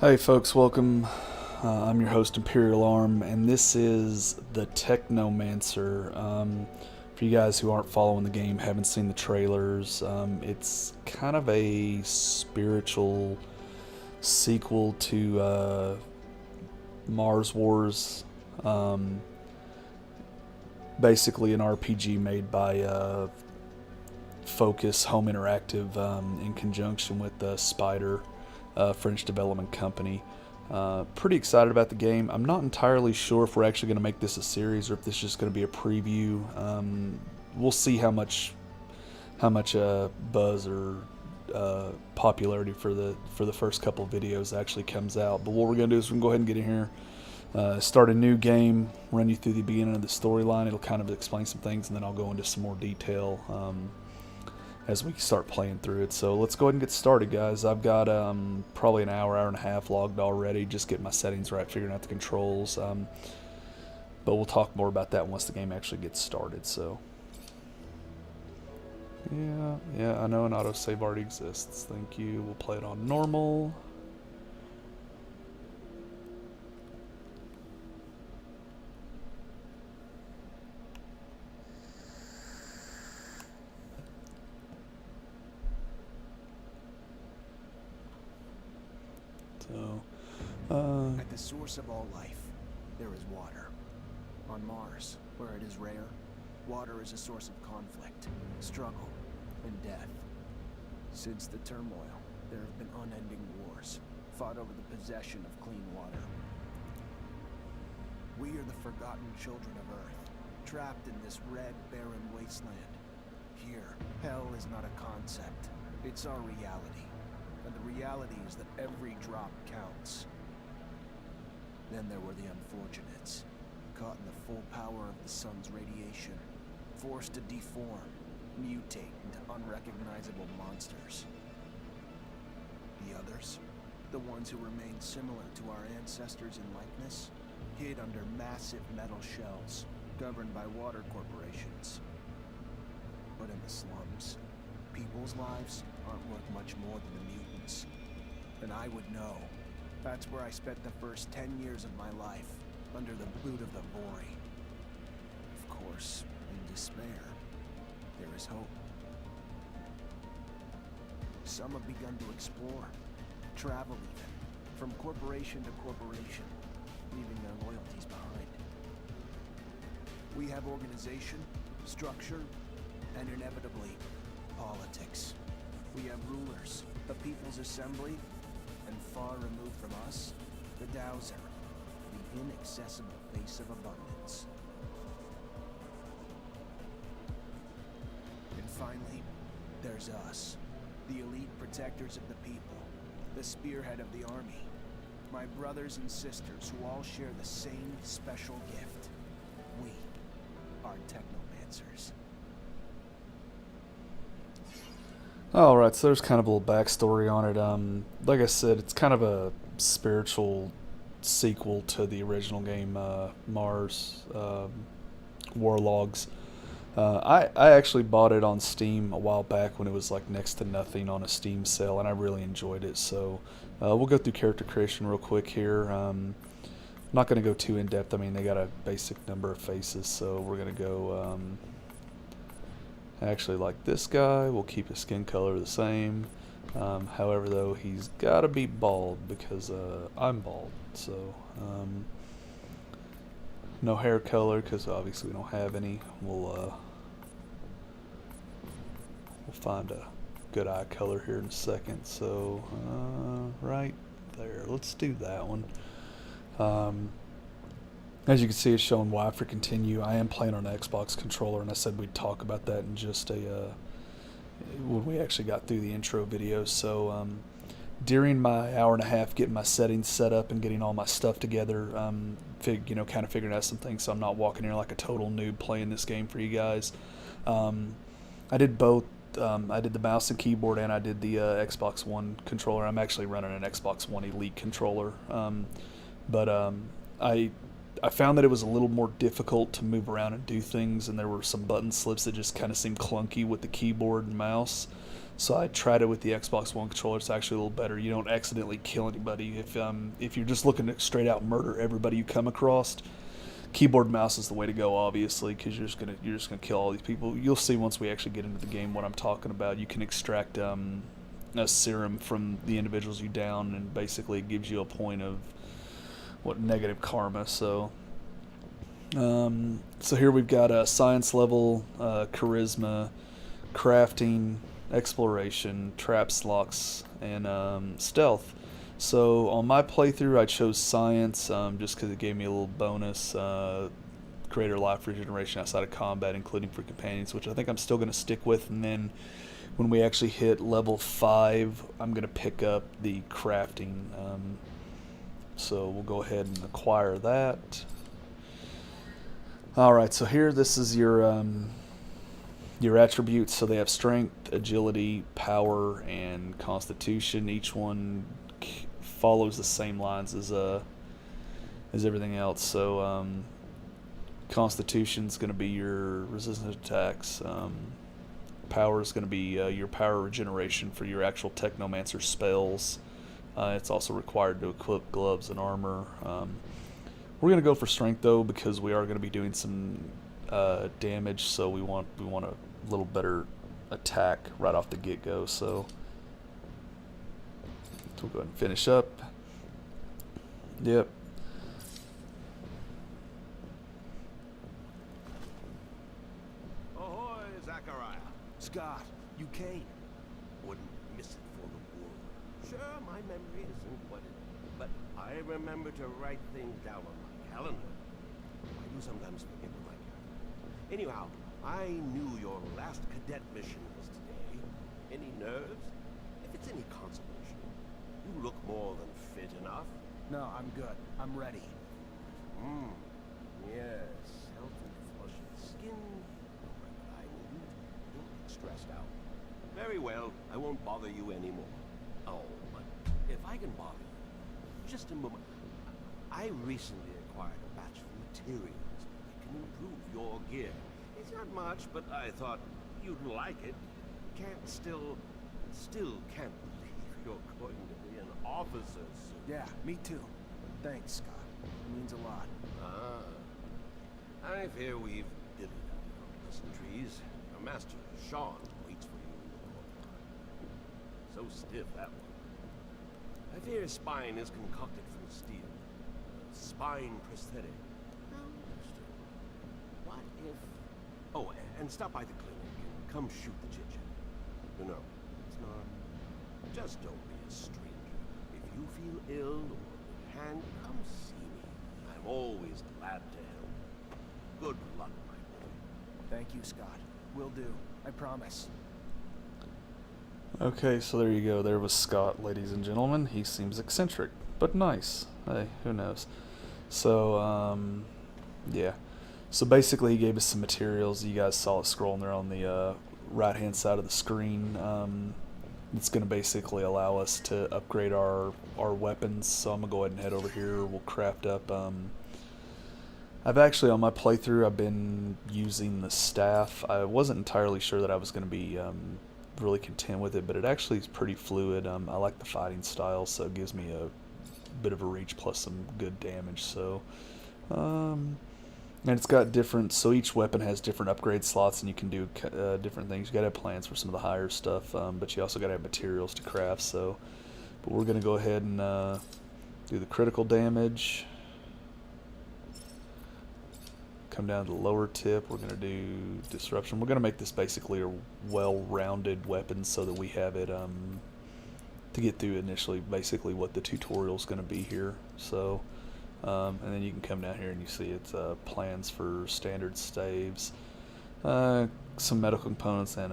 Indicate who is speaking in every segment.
Speaker 1: Hey folks, welcome. I'm your host Imperial Arm, and this is the Technomancer. For you guys who aren't following the game, haven't seen the trailers, it's kind of a spiritual sequel to Mars Wars. Um, Basically, an RPG made by Focus Home Interactive in conjunction with Spider, French development company. Pretty excited about the game. I'm not entirely sure if we're actually going to make this a series or if this is just going to be a preview. We'll see how much buzz or popularity for the first couple of videos actually comes out. But what we're going to do is we're going to go ahead and get in here, start a new game, run you through the beginning of the storyline. It'll kind of explain some things, and then I'll go into some more detail as we start playing through it. So let's go ahead and get started, guys. I've got probably an hour and a half logged already, just getting my settings right, figuring out the controls. But we'll talk more about that once the game actually gets started. So yeah, I know an autosave already exists. Thank you. We'll play it on normal. So,
Speaker 2: At the source of all life, there is water. On Mars, where it is rare, water is a source of conflict, struggle, and death. Since the turmoil, there have been unending wars, fought over the possession of clean water. We are the forgotten children of Earth, trapped in this red, barren wasteland. Here, hell is not a concept, it's our reality. And the reality is that every drop counts. Then there were the unfortunates, caught in the full power of the sun's radiation, forced to deform, mutate into unrecognizable monsters. The others, the ones who remained similar to our ancestors in likeness, hid under massive metal shells, governed by water corporations. But in the slums, people's lives aren't worth much more than the mutants. And I would know. That's where I spent the first 10 years of my life, under the boot of the Vori. Of course, in despair, there is hope. Some have begun to explore, travel even, from corporation to corporation, leaving their loyalties behind. We have organization, structure, and inevitably, politics. We have rulers, the People's Assembly, and far removed from us, the Dowser, the inaccessible face of abundance. And finally, there's us, the elite protectors of the people, the spearhead of the army, my brothers and sisters who all share the same special gift. We are Technomancers.
Speaker 1: Alright, so there's kind of a little backstory on it. Like I said, it's kind of a spiritual sequel to the original game, Mars Warlogs. I actually bought it on Steam a while back when it was like next to nothing on a Steam sale, and I really enjoyed it. So we'll go through character creation real quick here. I'm not going to go too in depth. I mean, they got a basic number of faces, so we're going to go. Actually, like this guy, we'll keep his skin color the same. However, though, he's got to be bald because I'm bald. So no hair color because obviously we don't have any. We'll find a good eye color here in a second. So right there, let's do that one. As you can see, it's showing Y for continue. I am playing on an Xbox controller, and I said we'd talk about that in just when we actually got through the intro video. So during my hour and a half getting my settings set up and getting all my stuff together, kind of figuring out some things so I'm not walking here like a total noob playing this game for you guys. I did both. I did the mouse and keyboard, and I did the Xbox One controller. I'm actually running an Xbox One Elite controller, but I I found that it was a little more difficult to move around and do things, and there were some button slips that just kind of seemed clunky with the keyboard and mouse. So I tried it with the Xbox One controller. It's actually a little better. You don't accidentally kill anybody. If you're just looking to straight out murder everybody you come across, keyboard and mouse is the way to go, obviously, because you're just gonna kill all these people. You'll see once we actually get into the game what I'm talking about. You can extract a serum from the individuals you down, and basically it gives you a point of what negative karma. So here we've got a science level, charisma, crafting, exploration, traps, locks, and stealth. So on my playthrough, I chose science just because it gave me a little bonus, greater life regeneration outside of combat, including for companions, which I think I'm still going to stick with. And then when we actually hit level 5, I'm going to pick up the crafting. So we'll go ahead and acquire that. Alright, so here, this is your attributes. So they have strength, agility, power, and constitution. Each one follows the same lines as everything else. So constitution's going to be your resistance attacks. Power is going to be your power regeneration for your actual Technomancer spells. It's also required to equip gloves and armor. We're going to go for strength though, because we are going to be doing some damage, so we want a little better attack right off the get-go. So we'll go ahead and finish up. Yep.
Speaker 3: Ahoy, Zachariah.
Speaker 2: Scott, you came.
Speaker 3: Wouldn't miss it for the world. Sure, my memory isn't what it is, but I remember to write things down on my calendar. I do sometimes forget what my calendar. Anyhow, I knew your last cadet mission was today. Any nerves? If it's any consolation, you look more than fit enough.
Speaker 2: No, I'm good. I'm ready.
Speaker 3: Yes, healthy, flushed skin. I need. Don't get stressed out. Very well, I won't bother you anymore. Oh, but if I can bother you, just a moment. I recently acquired a batch of materials that can improve your gear. It's not much, but I thought you'd like it. Still can't believe you're going to be an officer soon.
Speaker 2: Yeah, me too. Thanks, Scott. It means a lot.
Speaker 3: I fear we've diddled out our pleasantries. Your master, Sean, waits for you in the courtyard. So stiff, that one. I fear his spine is concocted from steel. Spine prosthetic. How interesting. What if... Oh, and stop by the clinic and come shoot the chit-chat. No, it's not. Just don't be a stranger. If you feel ill or in hand, come see me. I'm always glad to help. Good luck, my boy.
Speaker 2: Thank you, Scott. Will do. I promise.
Speaker 1: Okay, so there you go. There was Scott, ladies and gentlemen. He seems eccentric, but nice. Hey, who knows? So, yeah. So basically he gave us some materials. You guys saw it scrolling there on the right-hand side of the screen. It's going to basically allow us to upgrade our weapons. So I'm going to go ahead and head over here. We'll craft up... I've actually, on my playthrough, I've been using the staff. I wasn't entirely sure that I was going to be really content with it, but it actually is pretty fluid. I like the fighting style, so it gives me a bit of a reach plus some good damage. So, and it's got different, so each weapon has different upgrade slots, and you can do different things. You got to have plans for some of the higher stuff, but you also got to have materials to craft. So, but we're going to go ahead and do the critical damage. Come down to the lower tip. We're going to do disruption. We're going to make this basically a well-rounded weapon so that we have it to get through initially basically what the tutorial is going to be here. So, and then you can come down here and you see it's plans for standard staves, some medical components, and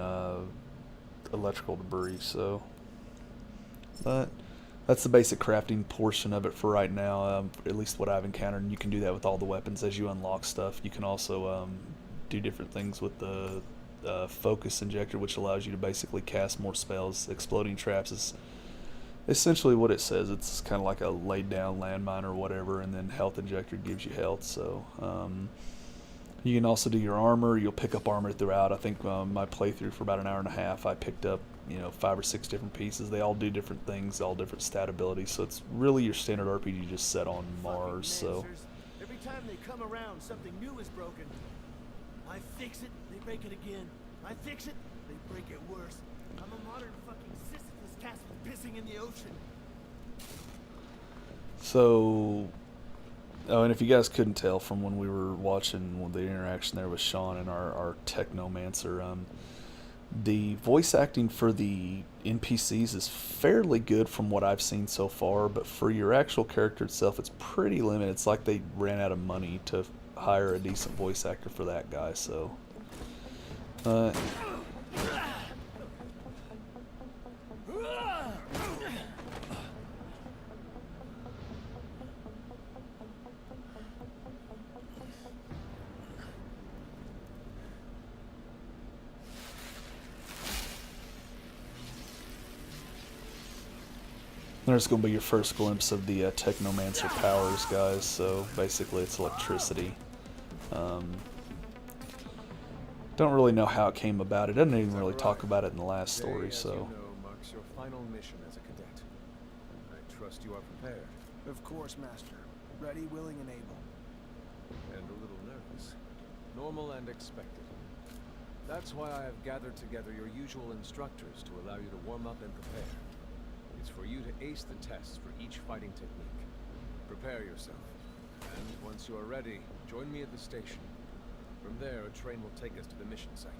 Speaker 1: electrical debris. So, but that's the basic crafting portion of it for right now, at least what I've encountered. And you can do that with all the weapons as you unlock stuff. You can also do different things with the focus injector, which allows you to basically cast more spells. Exploding traps is essentially what it says. It's kind of like a laid down landmine or whatever, and then health injector gives you health. So you can also do your armor. You'll pick up armor throughout. I think my playthrough for about an hour and a half, I picked up 5 or 6 different pieces. They all do different things, all different stat abilities. So it's really your standard RPG just set on Mars. So
Speaker 4: every time they come around, something new is broken. I fix it, they break it again. I fix it, they break it worse. I'm a modern fucking Sisyphus castle pissing in the ocean.
Speaker 1: So, oh, and if you guys couldn't tell from when we were watching the interaction there with Sean and our Technomancer, the voice acting for the NPCs is fairly good from what I've seen so far, but for your actual character itself, it's pretty limited. It's like they ran out of money to hire a decent voice actor for that guy, so... There's going to be your first glimpse of the Technomancer powers, guys. So basically it's electricity. Don't really know how it came about. It doesn't even really talk about it in the last story, so...
Speaker 5: Today, as you know, marks your final mission as a cadet. I trust you are prepared.
Speaker 2: Of course, Master. Ready, willing, and able.
Speaker 5: And a little nervous. Normal and expected. That's why I have gathered together your usual instructors to allow you to warm up and prepare. It's for you to ace the tests for each fighting technique. Prepare yourself. And once you are ready, join me at the station. From there, a train will take us to the mission site.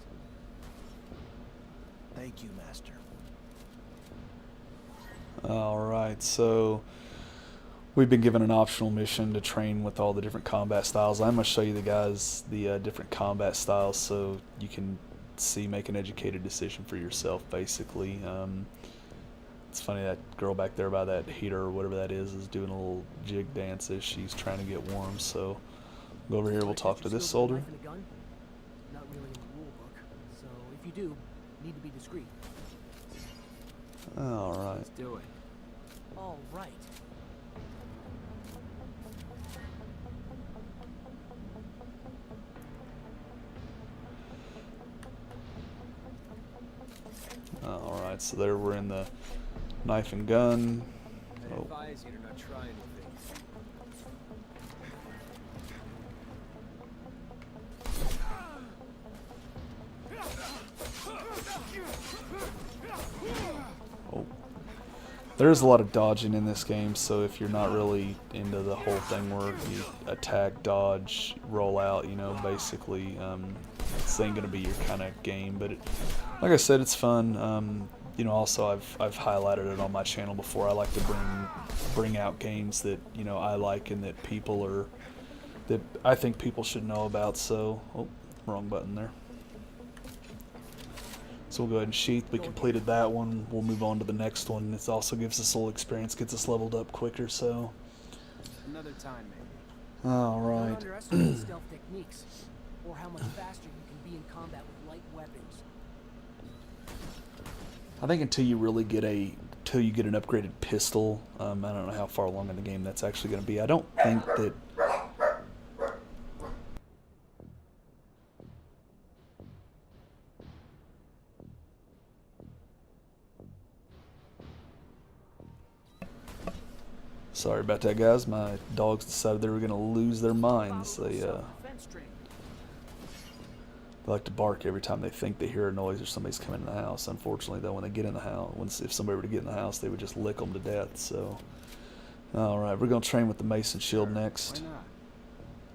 Speaker 2: Thank you, Master.
Speaker 1: Alright, so... we've been given an optional mission to train with all the different combat styles. I'm going to show you the different combat styles so you can make an educated decision for yourself, basically. It's funny, that girl back there by that heater or whatever that is doing a little jig dance as she's trying to get warm. So go over here, we'll talk to this soldier.
Speaker 4: Not really in the rule book, so if you do, need to be discreet.
Speaker 1: Alright.
Speaker 4: Let's do it. All right.
Speaker 1: Alright, so there we're in the knife and gun.
Speaker 5: I advise you to not try anything.
Speaker 1: Oh. There's a lot of dodging in this game, so if you're not really into the whole thing where you attack, dodge, roll out, basically, this ain't gonna be your kind of game. But like I said, it's fun. Also I've highlighted it on my channel before. I like to bring out games that I like and that I think people should know about. So, oh, wrong button there. So we'll go ahead and sheath. We completed that one. We'll move on to the next one. This also gives us a little experience, gets us leveled up quicker. So
Speaker 2: Another time, maybe.
Speaker 1: all
Speaker 4: Don't
Speaker 1: right.
Speaker 4: underestimate stealth techniques, or how much faster you can be in combat with light weapons.
Speaker 1: I think until you get an upgraded pistol, I don't know how far along in the game that's actually going to be. I don't think that. Sorry about that, guys. My dogs decided they were going to lose their minds. They like to bark every time they think they hear a noise or somebody's coming in the house. Unfortunately, though, when they get in the house, if somebody were to get in the house, they would just lick them to death. So, all right, we're going to train with the Mason Shield next.
Speaker 2: Why not?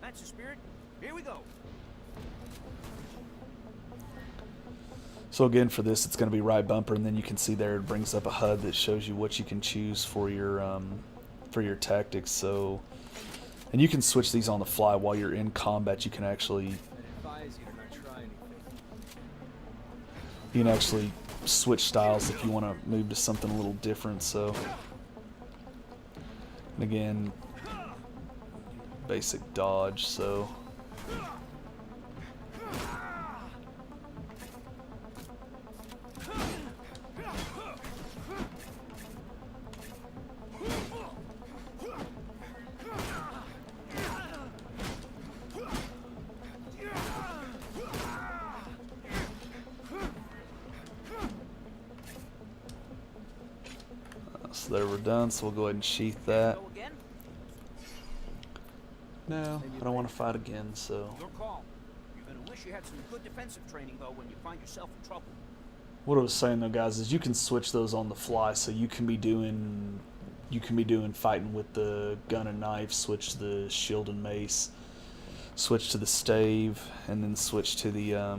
Speaker 4: That's the spirit. Here we go.
Speaker 1: So again, for this, it's going to be right bumper, and then you can see there it brings up a HUD that shows you what you can choose for your tactics. So, and you can switch these on the fly while you're in combat. You can actually. You can actually switch styles if you want to move to something a little different. So, and again, basic dodge. So, So there, we're done. So we'll go ahead and sheath that.
Speaker 6: Go again?
Speaker 1: No, I don't want to fight again. So
Speaker 6: Your call. You're gonna wish you had some good defensive training though when you find yourself in trouble.
Speaker 1: what I was saying though, guys, is you can switch those on the fly. So you can be doing fighting with the gun and knife, switch to the shield and mace, switch to the stave, and then switch to the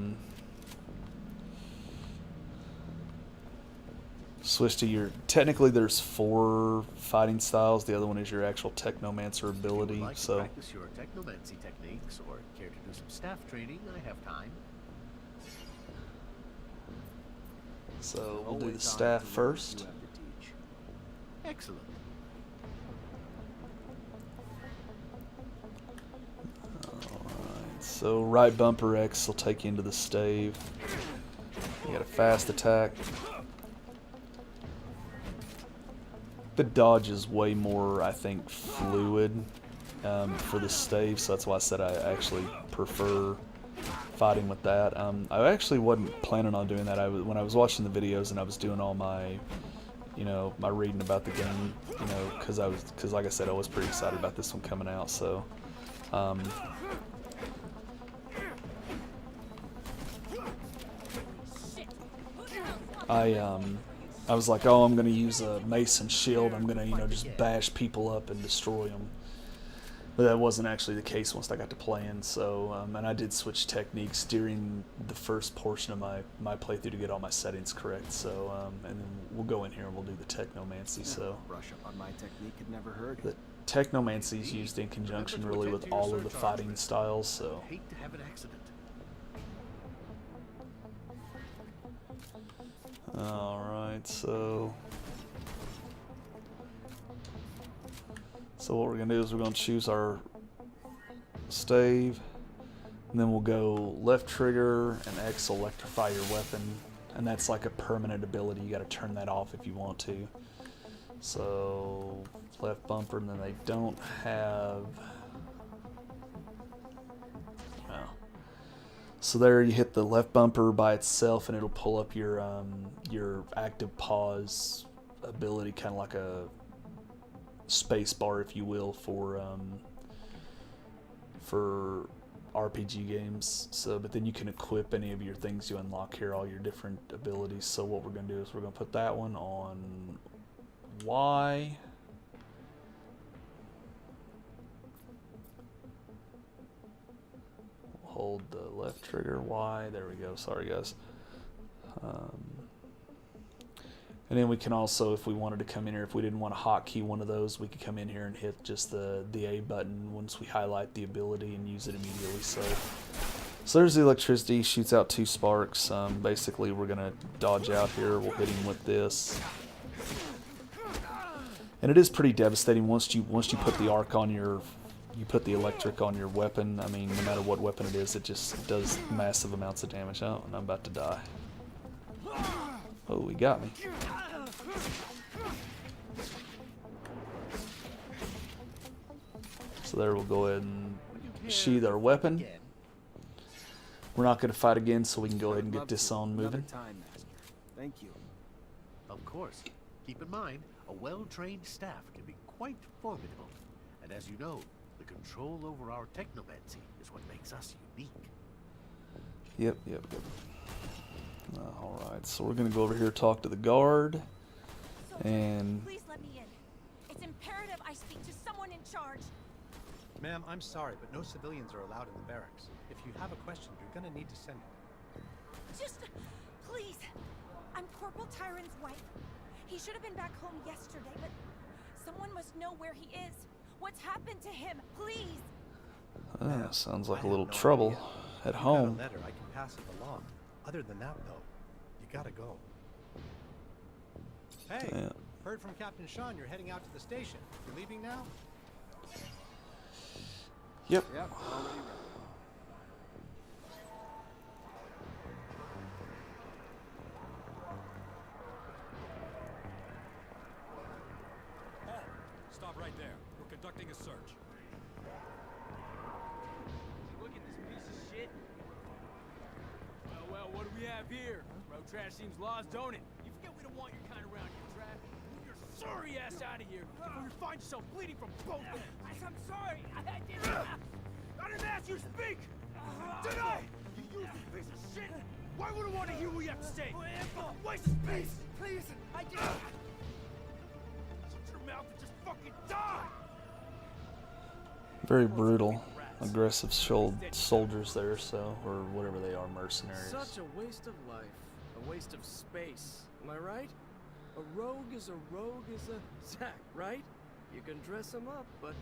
Speaker 1: switch to your. Technically, there's 4 fighting styles. The other one is your actual Technomancer ability.
Speaker 7: If you would like to
Speaker 1: So
Speaker 7: practice your Technomancy techniques or care to do some staff training, I have time.
Speaker 1: we'll do the staff first.
Speaker 7: Excellent.
Speaker 1: Alright, so right bumper X will take you into the stave. You got a fast attack. The dodge is way more, I think, fluid for the stave, so that's why I said I actually prefer fighting with that. I actually wasn't planning on doing that. When I was watching the videos and I was doing all my, my reading about the game, because like I said, I was pretty excited about this one coming out. So, I was like, oh, I'm gonna use a mace and shield. I'm gonna, just bash people up and destroy them. But that wasn't actually the case once I got to playing. So, and I did switch techniques during the first portion of my playthrough to get all my settings correct. So, and then we'll go in here and we'll do the Technomancy. So,
Speaker 2: Brush up on my technique had never heard.
Speaker 1: the Technomancy is used in conjunction really with all of the fighting styles. So,
Speaker 7: Hate to have an accident.
Speaker 1: alright, so what we're going to do is we're going to choose our stave, and then we'll go left trigger and X electrify your weapon, and that's like a permanent ability. You got to turn that off if you want to. So left bumper, and then they don't have... So there you hit the left bumper by itself and it'll pull up your active pause ability, kind of like a space bar, if you will, for RPG games. So, but then you can equip any of your things you unlock here, all your different abilities. So what we're going to do is we're going to put that one on Y. Hold the left trigger, Y, there we go, sorry guys. And then we can also, if we wanted to come in here, if we didn't want to hotkey one of those, we could come in here and hit just the A button once we highlight the ability and use it immediately. So there's the electricity, shoots out 2 sparks. Basically we're going to dodge out here, we'll hit him with this. And it is pretty devastating once you put the arc on you put the electric on your weapon. I mean, no matter what weapon it is, it just does massive amounts of damage. Oh, and I'm about to die. Oh, he got me. So there, we'll go ahead and sheath our weapon. We're not going to fight again, so we can go ahead and get this on moving.
Speaker 2: Thank you.
Speaker 7: Of course. Keep in mind, a well-trained staff can be quite formidable. And as you know, the control over our Technomancy is what makes us unique.
Speaker 1: Yep. Alright, so we're going to go over here and talk to the guard. And
Speaker 8: Please let me in. It's imperative I speak to someone in charge.
Speaker 9: Ma'am, I'm sorry, but no civilians are allowed in the barracks. If you have a question, you're gonna need to send it.
Speaker 8: Just, please. I'm Corporal Tyron's wife. He should have been back home yesterday, but someone must know where he is. What's happened to him? Please.
Speaker 1: sounds like a little trouble at home.
Speaker 9: If you got a letter, I can pass it along. Other than that, though, you gotta go. Hey,
Speaker 1: Yeah.
Speaker 9: heard from Captain Sean you're heading out to the station. You're leaving now?
Speaker 1: Yep.
Speaker 2: Yep, already ready.
Speaker 10: Stop right there. We're conducting a search.
Speaker 6: Look at this piece of shit. Well, what do we have here? Road trash seems lost, don't it? You forget we don't want your kind around here, Trav. You're sorry
Speaker 4: your ass out of here before you find yourself bleeding from both ends. I'm sorry. I didn't. I didn't ask you to speak. Did I? You useless piece of shit. Why would I want to hear what you have to say? Waste of space. Please. I didn't. Shut your mouth and just fucking die.
Speaker 1: Very brutal, aggressive soldiers there, so, or whatever they are, mercenaries.
Speaker 11: Such a waste of life, a waste of space. Am I right? A rogue is a sack, right? You can dress him up, but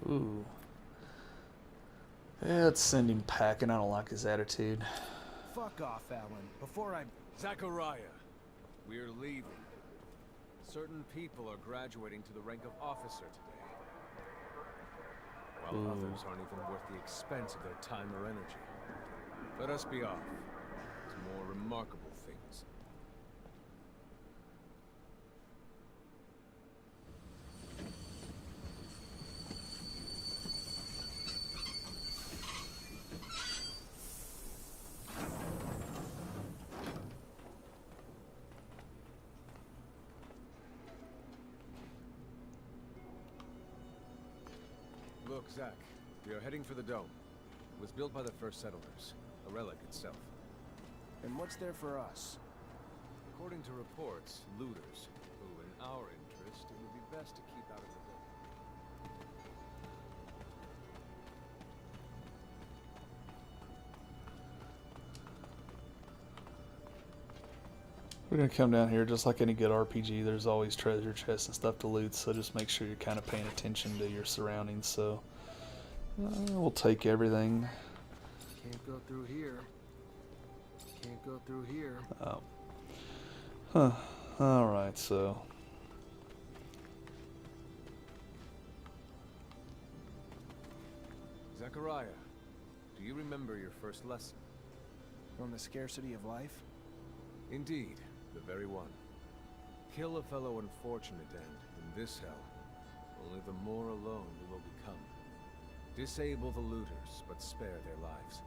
Speaker 1: Ooh. Yeah, let's send him packing. I don't like his attitude.
Speaker 2: Fuck off, Alan. Before I...
Speaker 5: Zachariah, we're leaving. Certain people are graduating to the rank of officer today, while others aren't even worth the expense of their time or energy. Let us be off to more remarkable things. Look, Zach, we are heading for the dome. It was built by the first settlers, a relic itself.
Speaker 2: And what's there for us?
Speaker 5: According to reports, looters, who in our interest, it would be best to keep out of the dome.
Speaker 1: We're going to come down here just like any good RPG. There's always treasure chests and stuff to loot, so just make sure you're kind of paying attention to your surroundings. So we'll take everything.
Speaker 11: can't go through here. Can't go through here.
Speaker 1: Oh. Huh. Alright, so.
Speaker 5: Zachariah, do you remember your first lesson?
Speaker 2: On the scarcity of life?
Speaker 5: Indeed, the very one. Kill a fellow unfortunate and, in this hell, only the more alone we will become. Disable the looters, but spare their lives.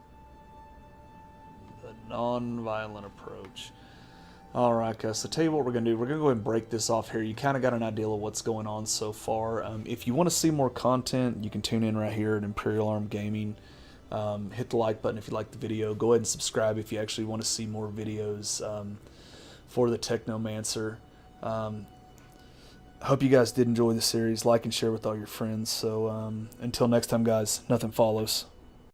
Speaker 1: The non-violent approach. Alright guys, so tell you what we're going to do. We're going to go ahead and break this off here. You kind of got an idea of what's going on so far. If you want to see more content, you can tune in right here at Imperial Arm Gaming. Hit the like button if you like the video. Go ahead and subscribe if you actually want to see more videos for the Technomancer. Hope you guys did enjoy the series. Like and share with all your friends. So until next time guys, nothing follows.